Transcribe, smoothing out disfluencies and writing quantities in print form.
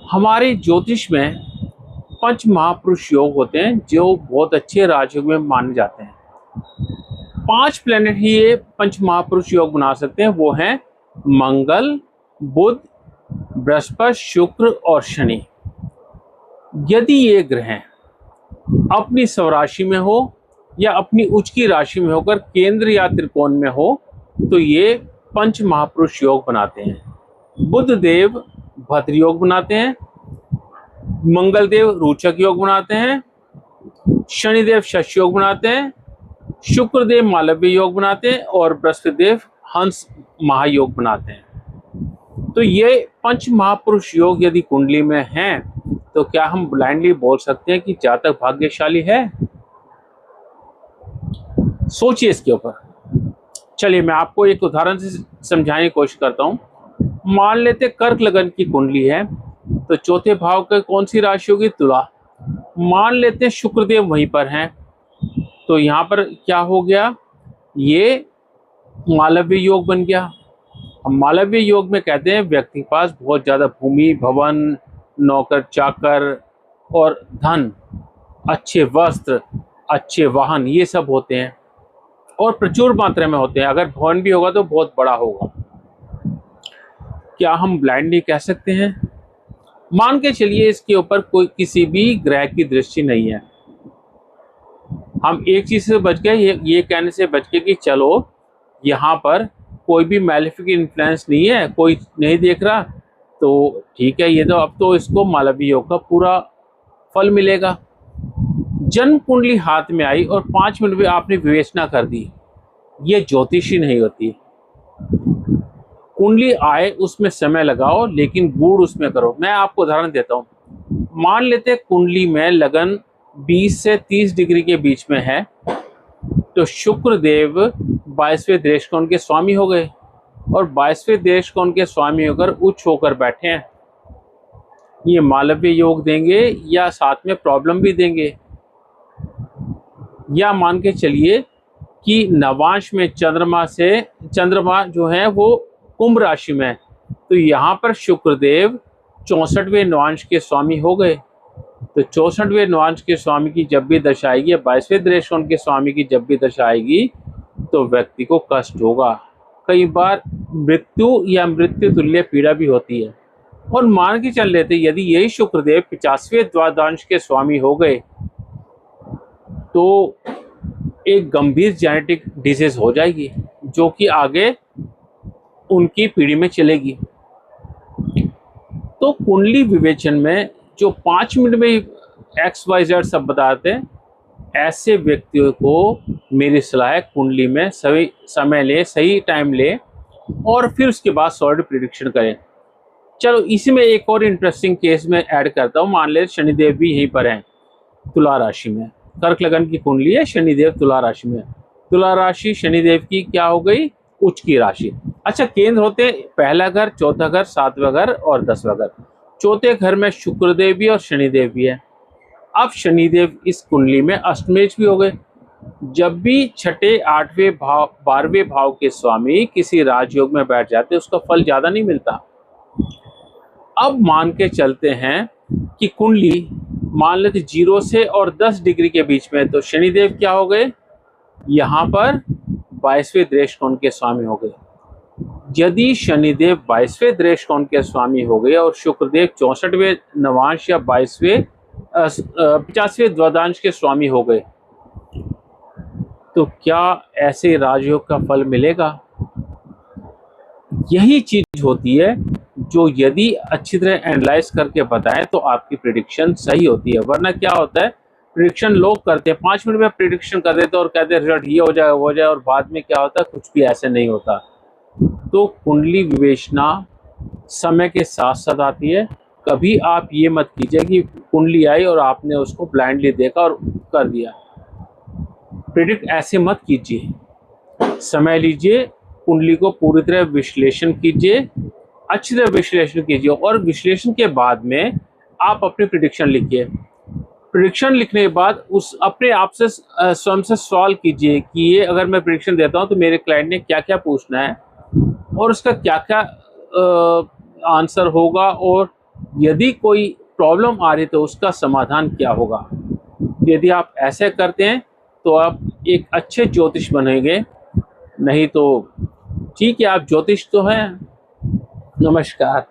हमारे ज्योतिष में पंच महापुरुष योग होते हैं जो बहुत अच्छे राजयोग में माने जाते हैं। 5 प्लेनेट ही ये पंच महापुरुष योग बना सकते हैं, वो हैं मंगल, बुध, बृहस्पति, शुक्र और शनि। यदि ये ग्रह अपनी स्वराशि में हो या अपनी उच्च की राशि में होकर केंद्र या त्रिकोण में हो तो ये पंच महापुरुष योग बनाते हैं। बुध देव भद्र योग बनाते हैं, मंगल देव रोचक योग बनाते हैं, शनिदेव शश योग बनाते हैं, शुक्र देव मालव्य योग बनाते हैं और बृहस्पति देव हंस महायोग बनाते हैं। तो ये पंच महापुरुष योग यदि कुंडली में हैं तो क्या हम ब्लाइंडली बोल सकते हैं कि जातक भाग्यशाली है? सोचिए इसके ऊपर। चलिए मैं आपको एक उदाहरण से समझाने की कोशिश करता हूँ। मान लेते कर्क लगन की कुंडली है तो चौथे भाव के कौन सी राशि होगी? तुला। मान लेते शुक्रदेव वहीं पर हैं तो यहाँ पर क्या हो गया? ये मालव्य योग बन गया। अब मालव्य योग में कहते हैं व्यक्ति के पास बहुत ज़्यादा भूमि, भवन, नौकर चाकर और धन, अच्छे वस्त्र, अच्छे वाहन, ये सब होते हैं और प्रचुर मात्रा में होते हैं। अगर भवन भी होगा तो बहुत बड़ा होगा। क्या हम ब्लाइंडली कह सकते हैं? मान के चलिए इसके ऊपर कोई किसी भी ग्रह की दृष्टि नहीं है। हम एक चीज से बच गए, ये कहने से बच गए कि चलो यहाँ पर कोई भी मैलेफिक इन्फ्लुएंस नहीं है, कोई नहीं देख रहा, तो ठीक है, ये तो अब तो इसको मालव्य योग का पूरा फल मिलेगा। जन्म कुंडली हाथ में आई और 5 मिनट में आपने विवेचना कर दी, ये ज्योतिषी नहीं होती। कुंडली आए उसमें समय लगाओ लेकिन गूढ़ उसमें करो। मैं आपको उदाहरण देता हूँ। मान लेते कुंडली में लगन 20 से 30 डिग्री के बीच में है तो शुक्र देव 22वें देश कोण के स्वामी हो गए और 22वें देश कोण के स्वामी होकर उच्च होकर बैठे हैं। ये मालव्य योग देंगे या साथ में प्रॉब्लम भी देंगे? या मान के चलिए कि नवांश में चंद्रमा जो है वो कुंभ राशि में है तो यहाँ पर शुक्रदेव 64वें नवांश के स्वामी हो गए। तो 64वें नवांश के स्वामी की जब भी दशा आएगी या 22वें देश कोण के स्वामी की जब भी दशा आएगी तो व्यक्ति को कष्ट होगा, कई बार मृत्यु या मृत्यु तुल्य पीड़ा भी होती है। और मान के चल लेते यदि यही शुक्रदेव 50वें द्वादशांश के स्वामी हो गए तो एक गंभीर जेनेटिक डिजीज हो जाएगी जो कि आगे उनकी पीढ़ी में चलेगी। तो कुंडली विवेचन में जो 5 मिनट में XYZ सब बताते हैं, ऐसे व्यक्तियों को मेरी सलाह है कुंडली में सही समय ले, सही टाइम ले और फिर उसके बाद सॉलिड प्रेडिक्शन करें। चलो इसी में एक और इंटरेस्टिंग केस में ऐड करता हूँ। मान ले शनिदेव भी यहीं पर हैं तुला राशि में, कर्क लगन की कुंडली है, शनिदेव तुला राशि में। तुला राशि शनिदेव की क्या हो गई? उच्च की राशि। अच्छा, केंद्र होते पहला घर, चौथा घर, 7वां घर और 10वां घर। चौथे घर में शुक्रदेव भी और शनिदेव भी है। अब शनिदेव इस कुंडली में अष्टमेश भी हो गए। जब भी छठे, 8वें भाव, 12वें भाव के स्वामी किसी राजयोग में बैठ जाते उसका फल ज्यादा नहीं मिलता। अब मान के चलते हैं कि कुंडली मान लेते 0 से और 10 डिग्री के बीच में, तो शनिदेव क्या हो गए? यहाँ पर 22वें देश कोण के स्वामी हो गए। यदि शनिदेव 22वें देश कोण के स्वामी हो गए और शुक्रदेव 64वें नवांश या 50वें द्वादशांश के स्वामी हो गए तो क्या ऐसे राजयोग का फल मिलेगा? यही चीज होती है जो यदि अच्छी तरह एनालाइज करके बताएं तो आपकी प्रिडिक्शन सही होती है। वरना क्या होता है, प्रिडिक्शन लोग करते हैं, 5 मिनट में प्रिडिक्शन कर देते हैं और कहते हैं रिजल्ट ये हो जाए वो हो जाए, और बाद में क्या होता है, कुछ भी ऐसे नहीं होता। तो कुंडली विवेचना समय के साथ साथ आती है। कभी आप ये मत कीजिए कि कुंडली आई और आपने उसको ब्लाइंडली देखा और कर दिया। प्रिडिक्ट ऐसे मत कीजिए, समय लीजिए, कुंडली को पूरी तरह विश्लेषण कीजिए, अच्छी तरह विश्लेषण कीजिए और विश्लेषण के बाद में आप अपनी प्रिडिक्शन लिखिए। प्रिडिक्शन लिखने के बाद उस अपने आप से स्वयं से सवाल कीजिए कि ये अगर मैं प्रिडिक्शन देता हूँ तो मेरे क्लाइंट ने क्या क्या पूछना है और उसका क्या क्या आंसर होगा और यदि कोई प्रॉब्लम आ रही तो उसका समाधान क्या होगा। यदि आप ऐसे करते हैं तो आप एक अच्छे ज्योतिष बनेंगे, नहीं तो ठीक है, आप ज्योतिष तो हैं। नमस्कार।